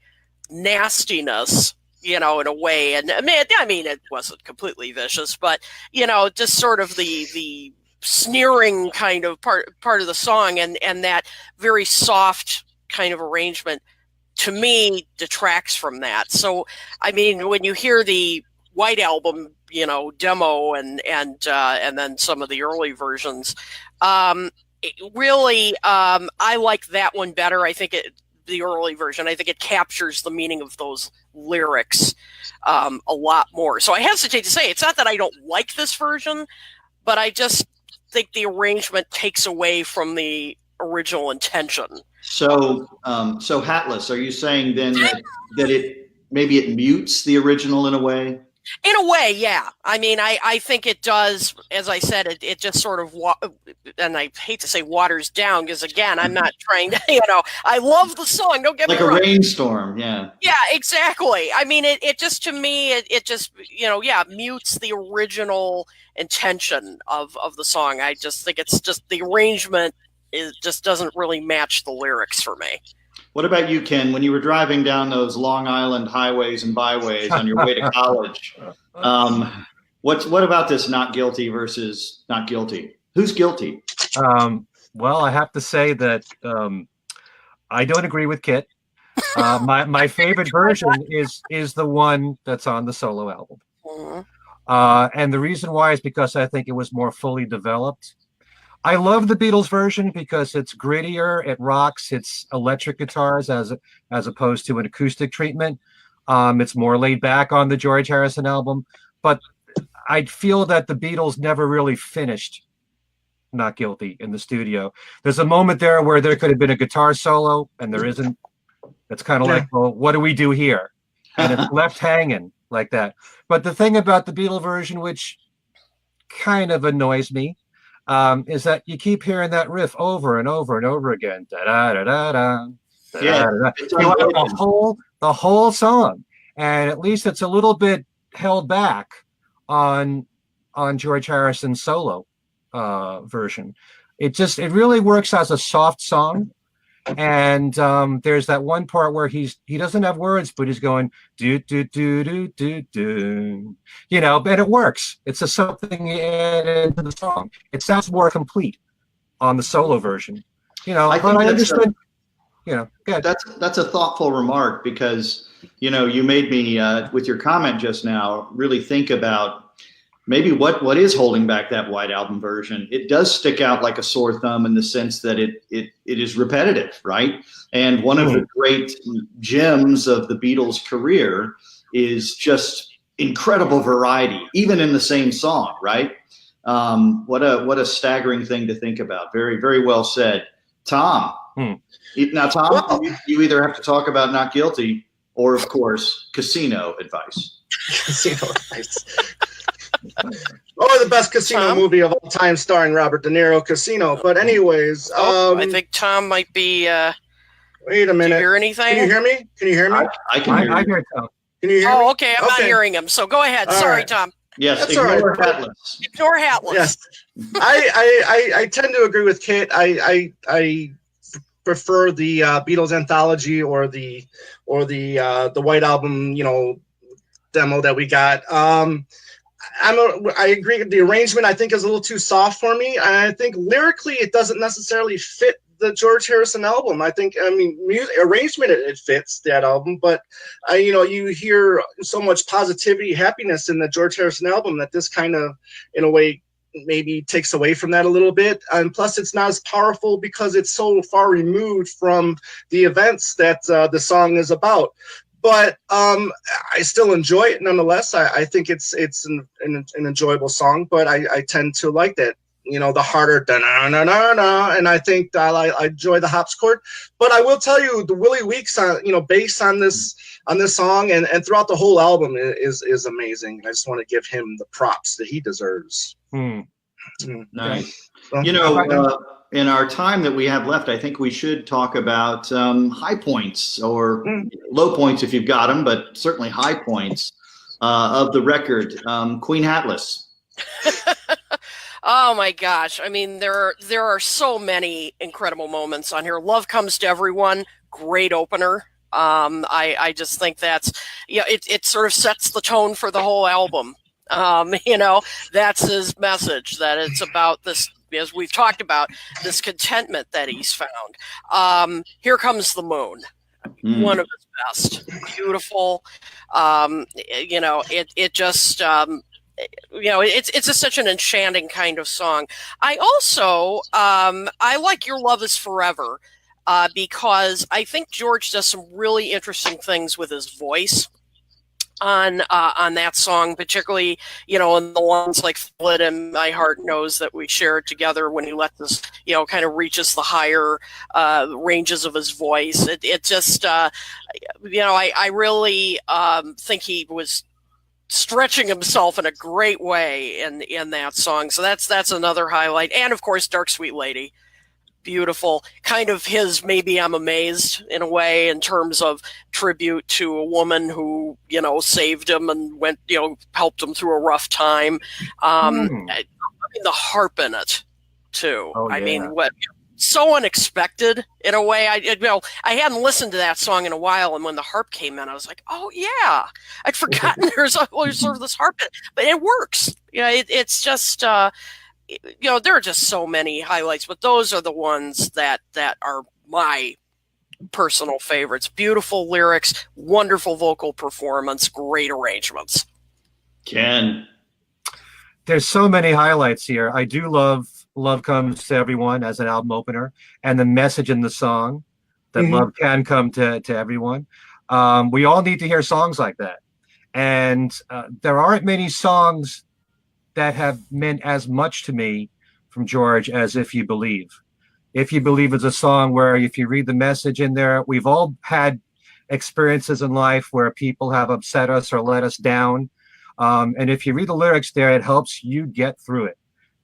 nastiness, in a way. And it wasn't completely vicious, but, just sort of the sneering kind of part of the song, and that very soft kind of arrangement, to me, detracts from that. So, when you hear the White Album, demo and then some of the early versions, really, I like that one better. I think the early version, I think it captures the meaning of those lyrics a lot more. So I hesitate to say, it's not that I don't like this version, but I just think the arrangement takes away from the original intention. So Hatless, are you saying then that it mutes the original in a way? In a way, yeah. I think it does. As I said, it just sort of, and I hate to say waters down, because again, I'm not trying to, I love the song. Don't get me wrong. Like a rainstorm, yeah. Yeah, exactly. It just, to me, it just, mutes the original intention of the song. I just think it's just the arrangement just doesn't really match the lyrics for me. What about you, Ken? When you were driving down those Long Island highways and byways on your way to college, what about this Not Guilty versus Not Guilty? Who's guilty? Well, I have to say that I don't agree with Kit. My favorite version is the one that's on the solo album. Mm-hmm. And the reason why is because I think it was more fully developed. I love the Beatles version because it's grittier, it rocks, it's electric guitars as opposed to an acoustic treatment. It's more laid back on the George Harrison album, but I feel that the Beatles never really finished Not Guilty in the studio. There's a moment there where there could have been a guitar solo, and there isn't. It's kind of like, well, what do we do here? And it's left hanging like that. But the thing about the Beatle version, which kind of annoys me, is that you keep hearing that riff over and over and over again. Da da da da da. Yeah, the whole song, and at least it's a little bit held back on George Harrison's solo version. It really works as a soft song, and there's that one part where he doesn't have words, but he's going do do do do do do, and it works. It's something you add into the song. It sounds more complete on the solo version. I understand. That's a thoughtful remark, because you made me with your comment just now really think about maybe what is holding back that White Album version. It does stick out like a sore thumb in the sense that it is repetitive, right? And one of the great gems of the Beatles' career is just incredible variety, even in the same song, right? What a staggering thing to think about. Very, very well said. Tom. Now, Tom, you either have to talk about Not Guilty or, of course, Casino advice. Casino advice. The best casino movie of all time, starring Robert De Niro, Casino. But anyways, I think Tom might be. Wait a minute. Do you hear anything? Can you hear me? Can you hear me? I can hear you. I hear Tom. Can you hear me? Oh, okay. I'm not hearing him. So go ahead. Sorry, Tom. Yes, that's ignore all right. Hatless. Ignore Hatless. Yes, I tend to agree with Kit. I prefer the Beatles anthology or the White Album, demo that we got. I agree. The arrangement, I think, is a little too soft for me. I think lyrically it doesn't necessarily fit the George Harrison album. I mean, music arrangement, it fits that album, but you hear so much positivity, happiness in the George Harrison album that this kind of, in a way, maybe takes away from that a little bit. And plus, it's not as powerful because it's so far removed from the events that the song is about. But I still enjoy it nonetheless. I think it's an enjoyable song, but I tend to like that, the harder da-na-na-na-na, and I think I enjoy the hops chord. But I will tell you, the Willie Weeks bass on this song and throughout the whole album is amazing. I just want to give him the props that he deserves. Nice. So, in our time that we have left, I think we should talk about high points or low points if you've got them, but certainly high points of the record. Queen Hatless. Oh my gosh! I mean, there are so many incredible moments on here. Love Comes to Everyone, great opener. I just think that's it sort of sets the tone for the whole album. That's his message, that it's about this, as we've talked about, this contentment that he's found. Here Comes the Moon, one of his best, beautiful. It just, it's just such an enchanting kind of song. I also, I like Your Love Is Forever, because I think George does some really interesting things with his voice on that song, particularly, in the ones like Feel It and My Heart Knows That We Shared Together, when he lets us, kind of reaches the higher ranges of his voice. It just, I really think he was stretching himself in a great way in that song. So that's another highlight. And of course, Dark Sweet Lady. Beautiful, kind of his Maybe I'm Amazed in a way, in terms of tribute to a woman who saved him and helped him through a rough time. I mean, the harp in it too. Oh, yeah. I mean, so unexpected in a way. I hadn't listened to that song in a while, and when the harp came in, I was like, oh yeah, I'd forgotten there's sort of this harp in it, but it works. It's just. There are just so many highlights, but those are the ones that are my personal favorites. Beautiful lyrics, wonderful vocal performance, great arrangements. Ken. There's so many highlights here. I do love Love Comes to Everyone as an album opener, and the message in the song that love can come to everyone. We all need to hear songs like that. And there aren't many songs that have meant as much to me from George as If You Believe. If You Believe is a song where, if you read the message in there, we've all had experiences in life where people have upset us or let us down. And if you read the lyrics there, it helps you get through it.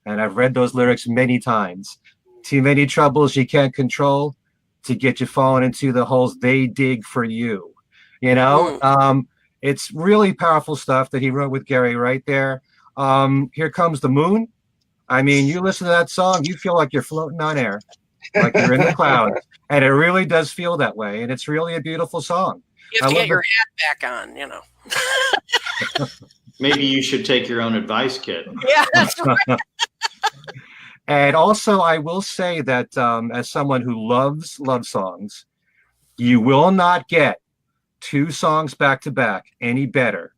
And I've read those lyrics many times. Too many troubles you can't control to get you falling into the holes they dig for you. It's really powerful stuff that he wrote with Gary right there. Here Comes the Moon. I mean, you listen to that song, you feel like you're floating on air, like you're in the clouds. And it really does feel that way. And it's really a beautiful song. You have to get your hat back on, Maybe you should take your own advice, kid. Yeah, that's right. And also, I will say that as someone who loves love songs, you will not get two songs back to back any better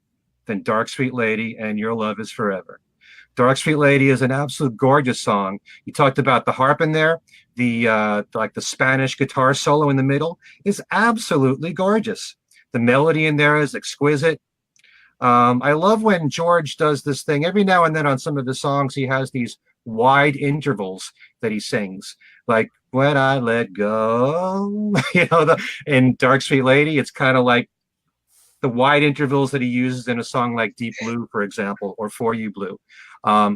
than Dark Sweet Lady and Your Love Is Forever. Dark Sweet Lady is an absolute gorgeous song. You talked about the harp in there, the Spanish guitar solo in the middle is absolutely gorgeous. The melody in there is exquisite. I love when George does this thing. Every now and then on some of his songs, he has these wide intervals that he sings, like When I Let Go. In Dark Sweet Lady, it's kind of like the wide intervals that he uses in a song like Deep Blue, for example, or For You Blue.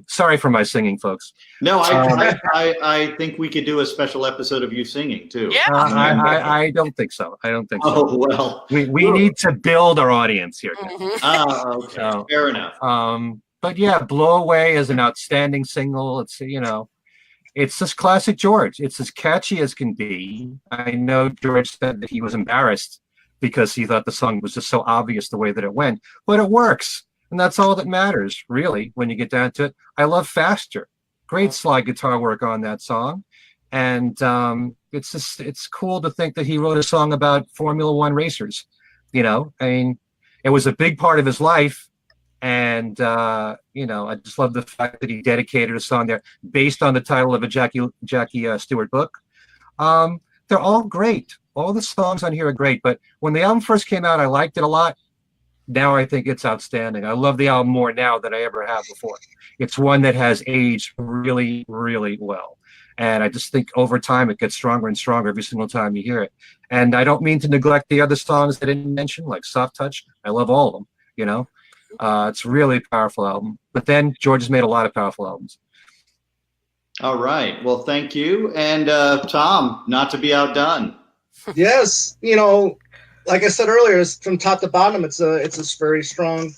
Sorry for my singing, folks. No, I think we could do a special episode of you singing too. Yeah. I don't think so. Oh, well. We need to build our audience here. Okay. So, fair enough. But yeah, Blow Away is an outstanding single. It's just classic George. It's as catchy as can be. I know George said that he was embarrassed because he thought the song was just so obvious the way that it went, but it works. And that's all that matters, really, when you get down to it. I love Faster. Great slide guitar work on that song. And it's cool to think that he wrote a song about Formula One racers. You know, I mean, it was a big part of his life. And, you know, I just love the fact that he dedicated a song there based on the title of a Jackie Stewart book. They're all great. All the songs on here are great. But when the album first came out, I liked it a lot. Now I think it's outstanding. I love the album more now than I ever have before. It's one that has aged really, really well. And I just think over time it gets stronger and stronger every single time you hear it. And I don't mean to neglect the other songs that I didn't mention, like Soft Touch. I love all of them, you know. It's really a powerful album. But then George has made a lot of powerful albums. All right. Well, thank you. And Tom, not to be outdone. Yes, you know, like I said earlier, it's from top to bottom. It's a very strong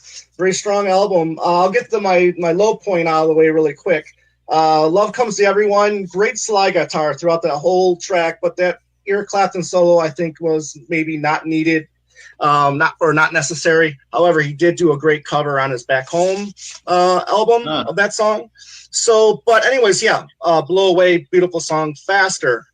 album. I'll get to my low point out of the way really quick. Love Comes to Everyone. Great slide guitar throughout that whole track, but that Eric Clapton solo I think was maybe not needed, not necessary. However, he did do a great cover on his Back Home album of that song. So, but anyways, yeah, Blow Away, beautiful song. Faster.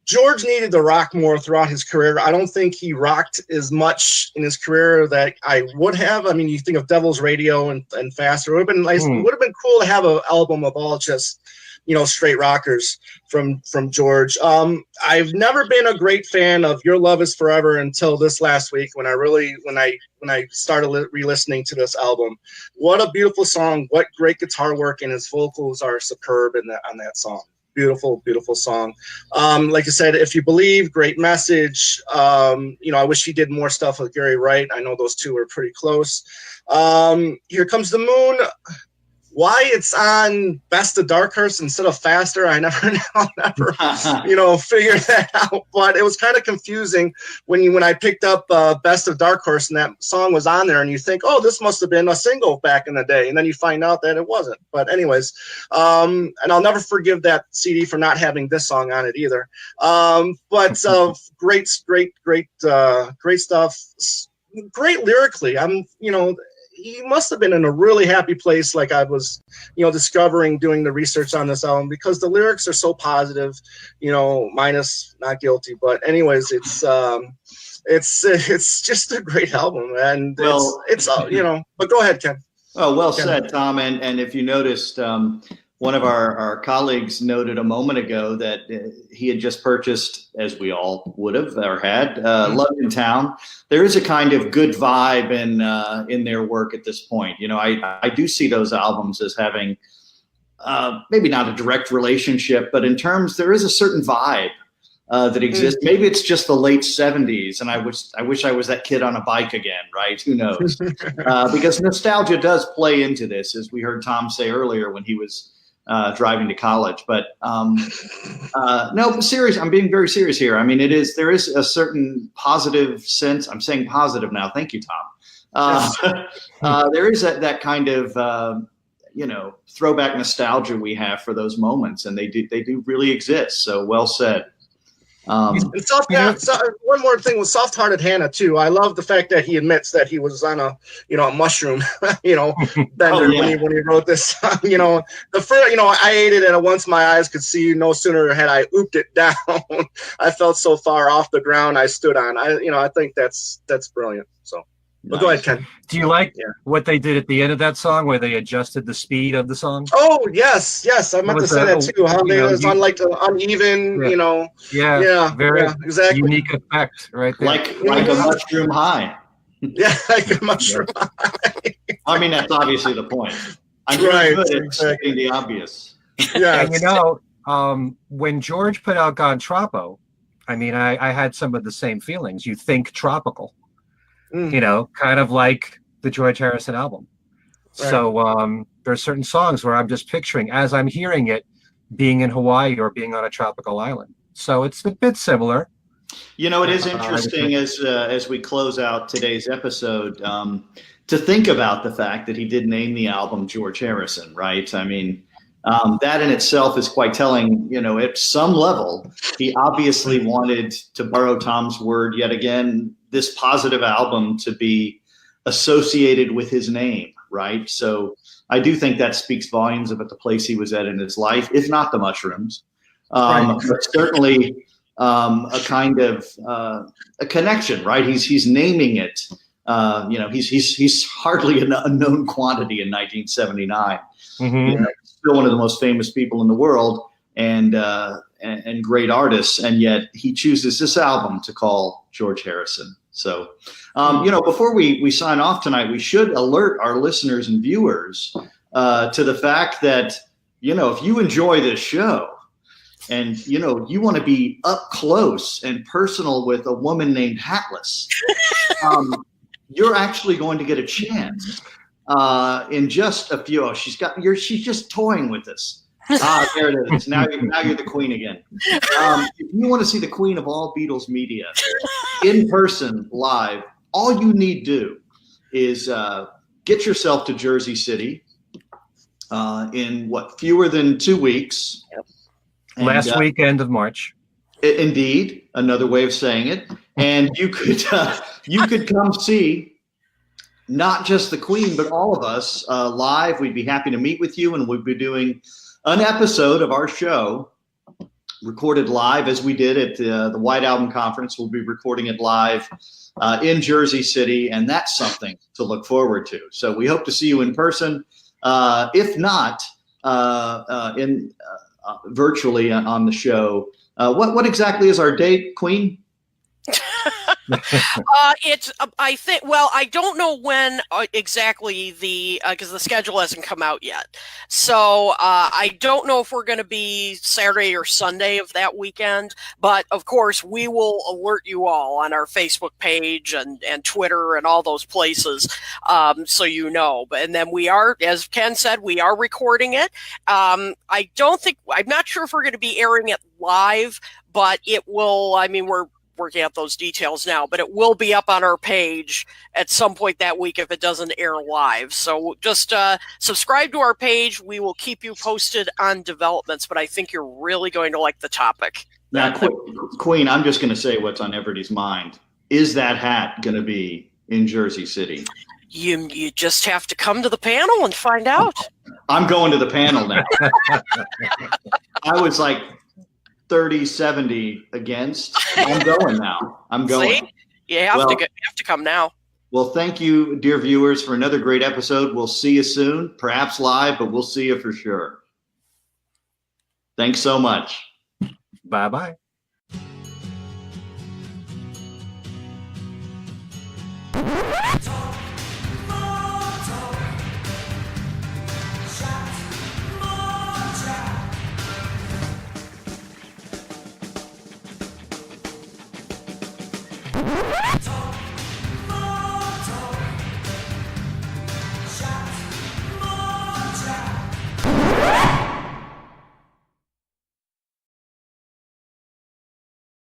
George needed to rock more throughout his career. I don't think he rocked as much in his career that I would have. I mean, you think of Devil's Radio and Faster. It would have been nice. It would have been cool to have an album of all just, you know, straight rockers from George. I've never been a great fan of Your Love Is Forever until this last week when I started re-listening to this album. What a beautiful song! What great guitar work, and his vocals are superb on that song. Beautiful, beautiful song. Like I said, If You Believe, great message. You know, I wish he did more stuff with Gary Wright. I know those two were pretty close. Here Comes the Moon. Why it's on Best of Darkhurst instead of Faster, I never you know, figured that out. But it was kind of confusing when I picked up Best of Darkhurst and that song was on there, and you think, oh, this must have been a single back in the day, and then you find out that it wasn't. But anyways, and I'll never forgive that CD for not having this song on it either. But great stuff. Great lyrically. You know, he must have been in a really happy place, like I was, you know, discovering doing the research on this album, because the lyrics are so positive, you know, minus Not Guilty. But anyways, it's just a great album, and it's you know. But go ahead, Ken. Oh, well said, Tom. And if you noticed, one of our colleagues noted a moment ago that he had just purchased, as we all would have or had, London Town. There is a kind of good vibe in their work at this point. You know, I do see those albums as having maybe not a direct relationship, but in terms, there is a certain vibe that exists. Maybe it's just the late 70s, and I wish I was that kid on a bike again, right? Who knows? Because nostalgia does play into this, as we heard Tom say earlier when he was driving to college. But no, but serious. I'm being very serious here. I mean, there is a certain positive sense. I'm saying positive now. Thank you, Tom. There is that kind of you know, throwback nostalgia we have for those moments, and they do really exist. So well said. And one more thing with Soft-Hearted Hannah too. I love the fact that he admits that he was on a mushroom, you know, bender when he wrote this song. You know, I ate it, and once my eyes could see, no sooner had I ooped it down, I felt so far off the ground I stood on. I think that's brilliant. So. Well, go ahead, Ken. Do you like what they did at the end of that song, where they adjusted the speed of the song? Oh, yes. I meant to say that too. How they was on like the uneven, you know. Very exactly. unique effect, right there. Like a mushroom high. Yeah, like a mushroom high. I mean, that's obviously the point. I'm very good at stating the obvious. Yeah, and you know, when George put out Gone Troppo, I mean, I had some of the same feelings. You think tropical. You know, kind of like the George Harrison album. Right. So there are certain songs where I'm just picturing, as I'm hearing it, being in Hawaii or being on a tropical island. So it's a bit similar. You know, it is interesting as we close out today's episode to think about the fact that he did name the album George Harrison, right? I mean, that in itself is quite telling. You know, at some level, he obviously wanted, to borrow Tom's word yet again, this positive album to be associated with his name, right? So I do think that speaks volumes about the place he was at in his life, if not the mushrooms. but certainly a kind of a connection, right? He's naming it. He's hardly an unknown quantity in 1979. Mm-hmm. Still one of the most famous people in the world, and great artists, and yet he chooses this album to call George Harrison. So, before we sign off tonight, we should alert our listeners and viewers to the fact that, if you enjoy this show and, you want to be up close and personal with a woman named Hatless, you're actually going to get a chance in just a few. She's just toying with us. There it is. Now you're the queen again. If you want to see the queen of all Beatles media in person, live, all you need to do is get yourself to Jersey City in fewer than 2 weeks. Yep. And, last weekend of March. Indeed, another way of saying it. And you could come see not just the queen, but all of us live. We'd be happy to meet with you, and we'd be doing an episode of our show recorded live, as we did at the White Album Conference. We'll be recording it live in Jersey City, and that's something to look forward to. So we hope to see you in person, if not virtually on the show. What exactly is our date, Queen? I think, well, I don't know when exactly because the schedule hasn't come out yet. So I don't know if we're going to be Saturday or Sunday of that weekend, but of course we will alert you all on our Facebook page and Twitter and all those places. So and then we are, as Ken said, we are recording it. I'm not sure if we're going to be airing it live, but it will, we're working out those details now, but it will be up on our page at some point that week if it doesn't air live. So just subscribe to our page. We will keep you posted on developments, but I think you're really going to like the topic. Now, Queen, I'm just going to say what's on everybody's mind. Is that hat going to be in Jersey City? You just have to come to the panel and find out. I'm going to the panel now. I was like 30-70 against. I'm going now. I'm going. See? You have to come now. Well, thank you, dear viewers, for another great episode. We'll see you soon, perhaps live, but we'll see you for sure. Thanks so much. Bye-bye. What?